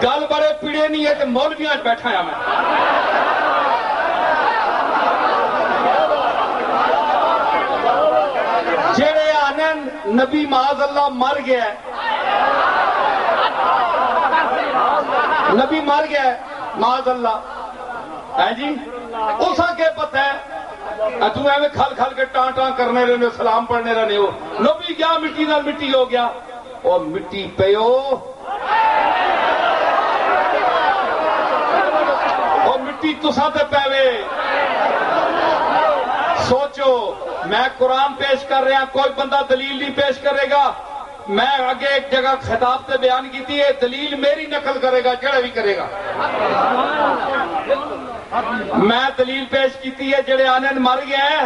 گل بڑے پیڑے نہیں ہے تو مولویاں بیٹھا ہاں میں جڑے آنن نبی معاذ اللہ مر گیا ہے نبی مر گیا ہے معاذ اللہ ہے جی اسا کے پتہ ہے تو ایویں کھل کھل کے ٹان ٹان کرنے رہنے سلام پڑھنے رہنے ہو نبی کیا مٹی نال مٹی ہو گیا اور مٹی پیو اور مٹی تساں تے پیوے سوچو میں قرآن پیش کر رہا کوئی بندہ دلیل نہیں پیش کرے گا میں آگے ایک جگہ خطاب سے بیان کی تھی دلیل میری نقل کرے گا جڑا بھی کرے گا میں دلیل پیش کی تھی ہے جڑے آنے مر گیا ہے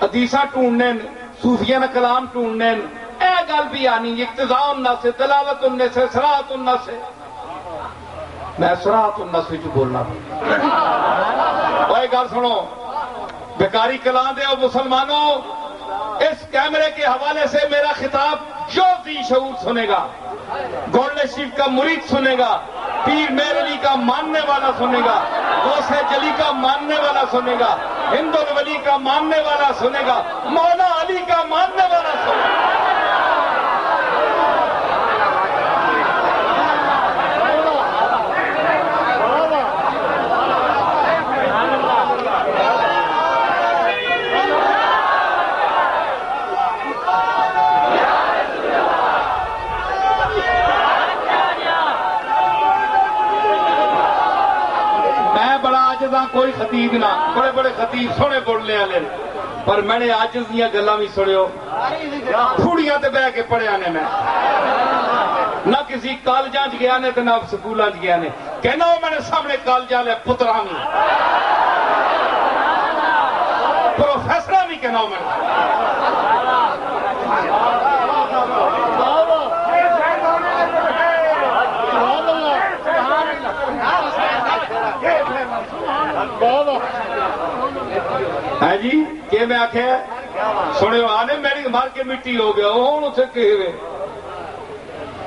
حدیثاں ڈھونڈنے صوفیاں نے کلام ڈھونڈنے اے گل بھی آنی اقتضاء النص دلالت النص صراحت النص میں صراحت النص وچ بولنا اوے گل سنو بیکاری کلام دے مسلمانوں اس کیمرے کے حوالے سے میرا خطاب جو بھی شعور سنے گا گولڈ شریف کا مرید سنے گا پیر میر علی کا ماننے والا سنے گا غوث جلی کا ماننے والا سنے گا ہند الولی کا ماننے والا سنے گا مولا علی کا ماننے والا سنے گا کوئی خطیب نہ بڑے بڑے خطیب سونے بولنے والے پر میں نے آج دیا گلاں بھی سنیو پھوڑیاں تے بہ کے پڑھیا نے میں نہ کسی کالجاں چ گیا نے تے نہ سکولاں چ گیا نے کہنا وہ میں نے سامنے کالجاں لے پتراں بھی پروفیسراں بھی کہنا میں ہے جی کہ میں آخیا سنو آنے میری مر کے مٹی ہو گیا ہوں اسے کہے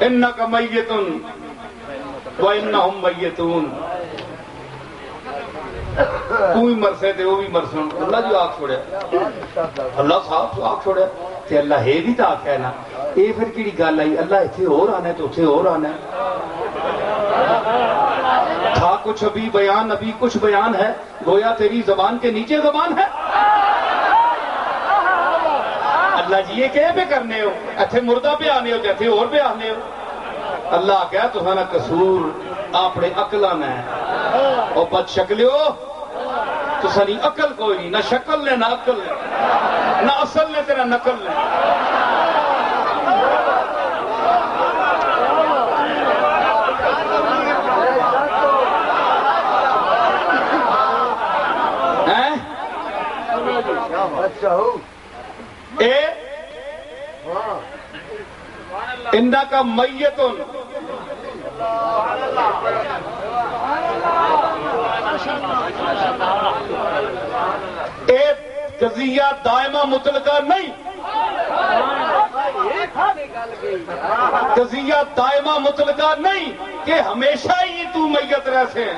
انکا میتن وانہم میتون تو ہی مرسے تے وہ بھی مرسن اللہ جو آگ چھوڑیا اللہ صاحب تو آگ چھوڑیا تے اللہ ہے بھی تا آخیا نا اے پھر کیڑی گل آئی اللہ اتھے اور آنا ہے تو اتھے اور آنا ہے تھا کچھ ابھی بیان ابھی کچھ بیان ہے گویا تیری زبان کے نیچے زبان ہے اللہ جی یہ کہے پہ کرنے ہو اتھے مردہ پہ آنے ہو جیسے اور پہ آنے ہو اللہ کہا تو سانا قصور اپنے عقلہ میں اور بد شکلے ہو تو سانی عقل کوئی نہیں نہ شکل نے نہ عقل نے نہ اصل نے تیرا نقل نے اندہ کا میتن ایک قضیہ دائمہ مطلقہ نہیں قضیہ دائمہ مطلقہ نہیں کہ ہمیشہ ہی تو میت رہ سے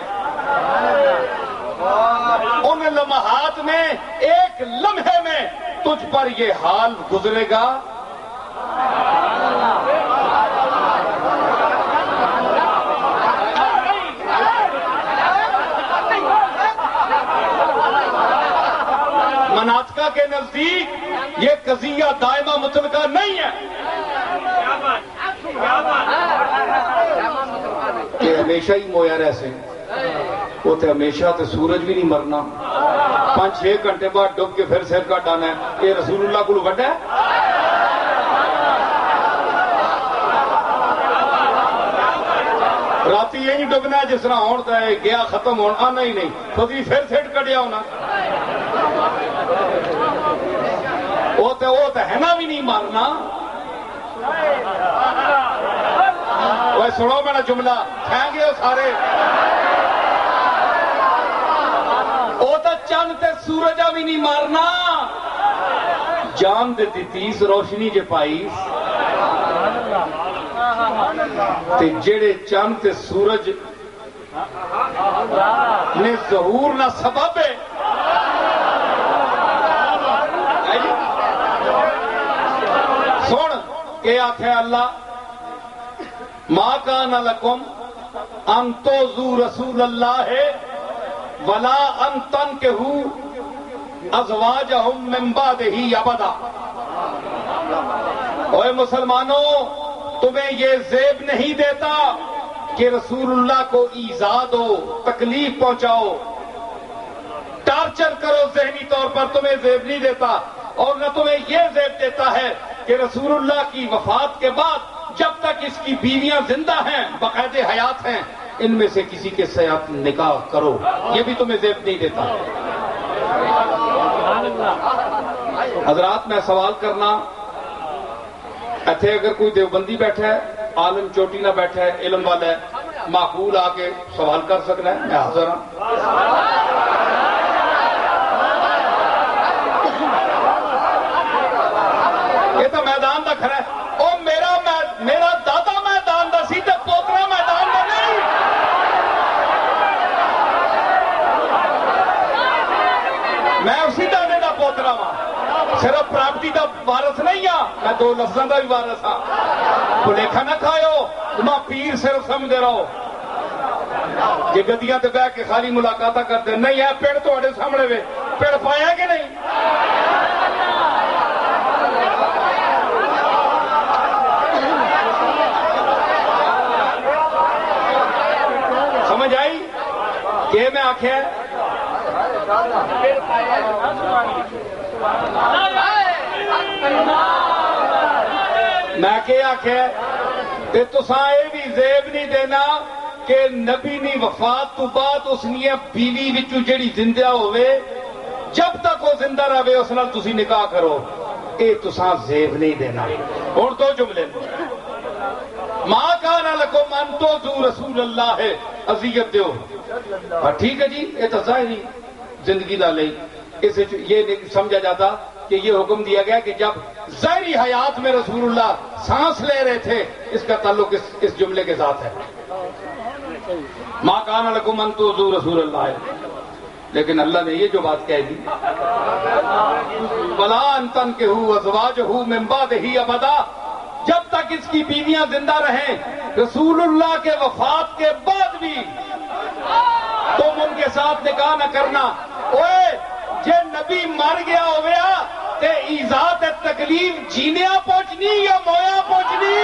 ان لمحات میں ایک لمحے میں تجھ پر یہ حال گزرے گا مناطقہ کے نزدیک یہ قضیہ دائمہ مطلقہ نہیں ہے کہ ہمیشہ ہی مویا رہ سے وہ تے ہمیشہ تے سورج بھی نہیں مرنا 5-6 گھنٹے بعد ڈب کے پھر سر کٹ آنا ہے یہ رسول اللہ کو وڈا ہے راتی یہ نہیں ڈبنا ہے جس طرح ہوتا ہے گیا ختم ہونا آنا ہی نہیں کبھی پھر سیٹ کٹیا ہونا وہ تو ہے نا بھی نہیں مارنا وہ سنو میرا جملہ کھائیں گے وہ سارے وہ تو چند تے سورجا بھی نہیں مارنا جان دے تیس روشنی جے پائیس تے جڑے چند تے سورج نے ظہور نہ سبب ہے سن کہ آخر اللہ ما کان لکم ان توذوا رسول اللہ ولا ان تنکحوا ازواجہم من بعدہ ابدا۔ اوے مسلمانوں، تمہیں یہ زیب نہیں دیتا کہ رسول اللہ کو ایذا دو، تکلیف پہنچاؤ، ٹارچر کرو ذہنی طور پر، تمہیں زیب نہیں دیتا۔ اور نہ تمہیں یہ زیب دیتا ہے کہ رسول اللہ کی وفات کے بعد جب تک اس کی بیویاں زندہ ہیں، باقاعدہ حیات ہیں، ان میں سے کسی کے ساتھ نکاح کرو، یہ بھی تمہیں زیب نہیں دیتا۔ حضرات میں سوال کرنا، ایتھے اگر کوئی دیوبندی بیٹھا ہے، عالم چوٹی نہ بیٹھا ہے، علم والا ہے، معقول آ کے سوال کر سکنا ہے، میں حاضر ہوں۔ یہ تو میدان دا کھڑا ہے، او میرا دادا میدان دا سی تے پوترا میدان دا نہیں۔ میں اسی دادے دا پوترا ہاں، صرف پراپرٹی دا وارث نہیں ہاں، میں دو لفظاں دا بھی وارث ہاں۔ بھلیکھا نہ کھایو، میں پیر صرف سمجھے رہو کہ گدیاں تے بیٹھ کے خالی ملاقاتاں کرتے نہیں ہے۔ پیڑ تھوڑے سامنے وے پیڑ پایا کہ نہیں؟ سمجھ آئی کہ میں آخیا میں کہ آخیا تے تساں یہ بھی زیب نہیں دینا کہ نبی نی وفات تو بعد اس نے بیوی وچوں جڑی زندہ ہوئے جب تک وہ زندہ رہے اس نال تسی نکاح کرو، اے تساں زیب نہیں دینا۔ ہن دو جملے ما کان لکم ان تؤذوا رسول اللہ ہے اذیت دیو، ٹھیک ہے جی، یہ تو ظاہری زندگی دا لئی اس یہ نہیں سمجھا جاتا کہ یہ حکم دیا گیا کہ جب ظاہری حیات میں رسول اللہ سانس لے رہے تھے، اس کا تعلق اس جملے کے ساتھ ہے، ما کان لکم ان تؤذوا رسول اللہ ہے۔ لیکن اللہ نے یہ جو بات کہہ دی ولا ان تنکحوا ازواجہ من بعدہ ابدا، جب تک اس کی بیویاں زندہ رہیں، رسول اللہ کے وفات کے بعد بھی تم ان کے ساتھ نکاح نہ کرنا۔ اوے جے نبی مر گیا ہویا تے ایذا تے تکلیف جینیا پہنچنی یا مویا پہنچنی؟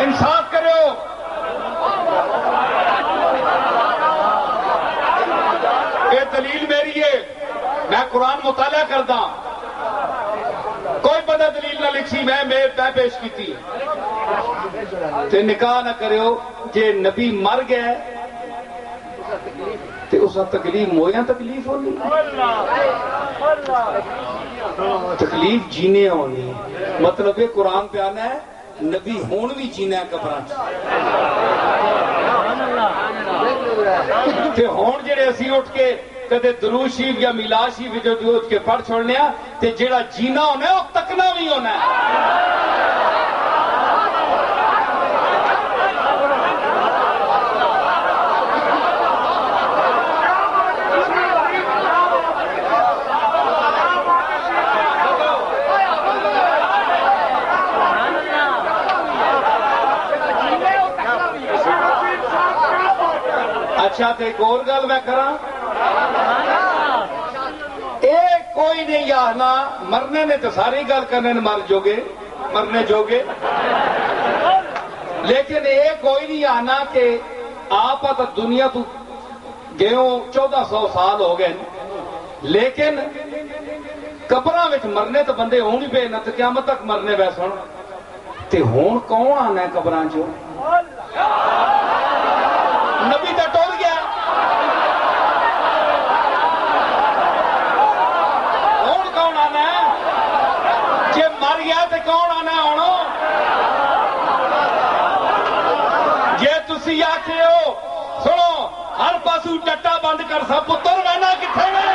انصاف کرو۔ یہ دلیل میری ہے، میں قرآن مطالعہ کرتا، کوئی بندہ دلیل نہ لکھی، میں پیش کی تے نکاح نہ کرو جے نبی مر گئے تے اس تکلیف مویا تکلیف ہونی، تکلیف جینے ہونی، مطلب یہ قرآن پہ آنا ہے نبی ہون بھی جینا ہے قبراں تے ہون جڑے اسی اٹھ کے کدے درود شریف یا میلاد شریف جو اٹھ کے پڑھ چھوڑنے تے جڑا جینا ہونا ہے وہ تکنا بھی ہونا ہے۔ اچھا تے ایک اور گل میں کراں، کوئی نہیں آنا مرنے نے تو ساری گل کرنے مر جوگے مرنے جوگے، لیکن یہ کوئی نہیں آنا کہ آپ تو دنیا تو گئے 1400 سال ہو گئے، لیکن قبراں وچ مرنے تو بندے ہون ہی پے نہ تے قیامت تک مرنے وے سن تے ہون کون آنا ہے قبراں چوں؟ نبی تے ٹر گیا، ہون کون آنا ہے؟ جے مر گیا تے کون آنا ہے ہن؟ جے تسی آکھے ہو سنو ہر پاسو ٹٹا بند کر سا پتر وینا کتھے نے؟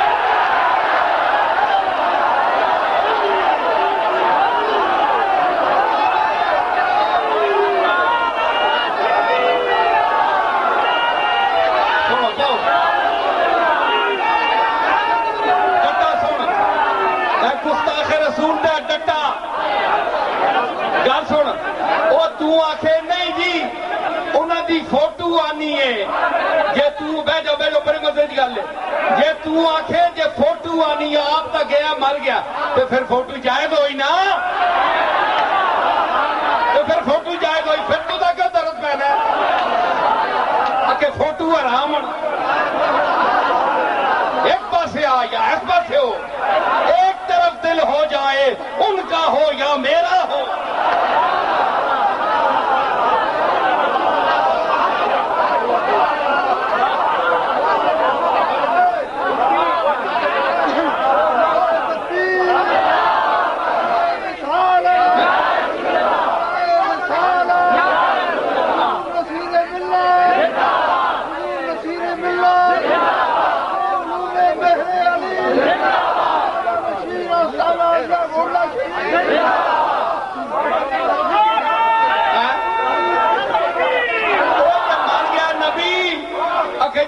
آنی ہے جے تو بہ جاؤ بڑی مزے کی گل ہے جے تو آکھے جے فوٹو آنی ہے آپ تک گیا مر گیا تو پھر فوٹو جائز ہوئی نا تو پھر فوٹو جائز ہوئی پھر تو کیوں درد پینا ہے کہ فوٹو حرام ایک پاسے آ یا ایک پاسے ہو ایک طرف دل ہو جائے ان کا ہو یا میرا ہو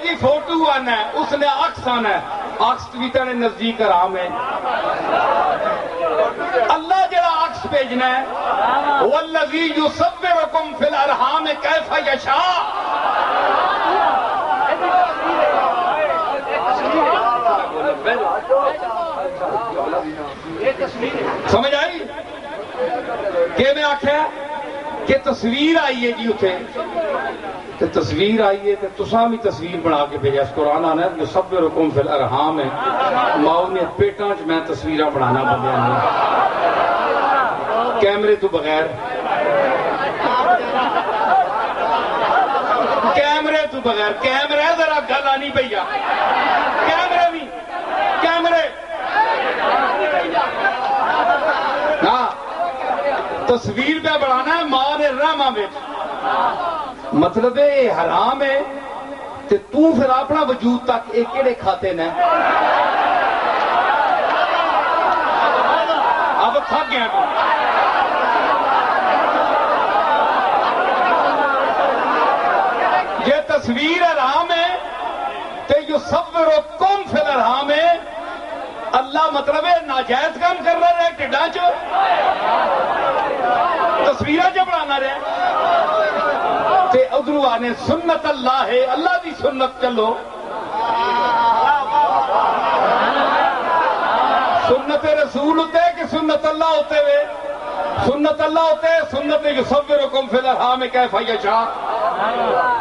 جی فوٹو آنا ہے اس نے عکس آنا ہے عکس ٹویٹر نے نزدیک حرام ہے اللہ جڑا عکس بھیجنا ہے والذی یصورکم فی الارحام کیف یشاء سمجھ آئی کہ میں آخیا کہ تصویر آئی ہے جی اتنے تو تصویر آئی ہے تو تساں بھی تصویر بنا کے بھیجا اس قرآن آنا ہے جو سب رقم فی الارحام ہے ماؤ نے پیٹاں چ میں تصویراں بنانا بندیاں نہیں کیمرے تو بغیر کیمرے تو بغیر کیمرے ذرا گل آنی پیا کیمرے بھی کیمرے ہاں تصویر پہ بنانا ہے ماں نے رحمہ میں مطلب ہے یہ حرام ہے تے تو پھر اپنا وجود تک ایک کیڑے کھاتے نے اب تھک گیا تو یہ تصویر حرام ہے تے یصورکم فی الارحام ہے اللہ مطلب ہے ناجائز کام کر رہا ہے ٹڈاں چ تصویراں چ بنانا رہے تے ادھرو آنے سنت اللہ ہے اللہ دی سنت چلو سنت رسول ہوتے کہ سنت اللہ ہوتے ہوئے سنت اللہ ہوتے سنت یصورکم فی الارحام کیف یشاء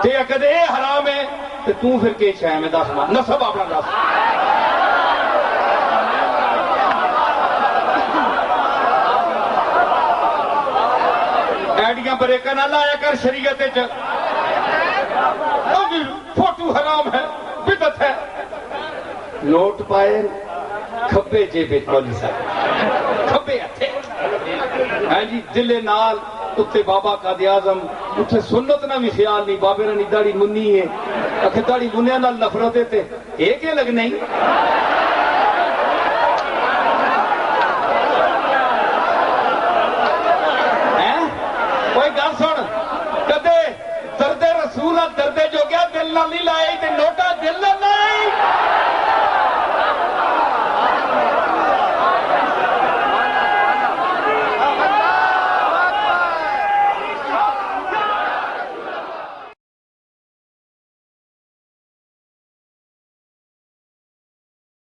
تے اگر اے حرام ہے تے تو پھر کے شے میں دس نسب اپنا دس ایڈیاں بریکاں نہ لایا کر شریعت فوٹو حرام ہے بدعت ہے نوٹ پائے کھبے جیب مولوی صاحب کھبے ہتھے ہاں جی دل نال اتنے بابا قائد اعظم اتنے سنت نہ بھی خیال نہیں بابے نے داڑھی منی ہے اکھے داڑھی منیا نال نفرت ہے تے اے کہ لگنا ہی کوئی گل سن کدے درد رسول درد جو گیا دل نہ نہیں لائے تے نوٹا دل نہ لائے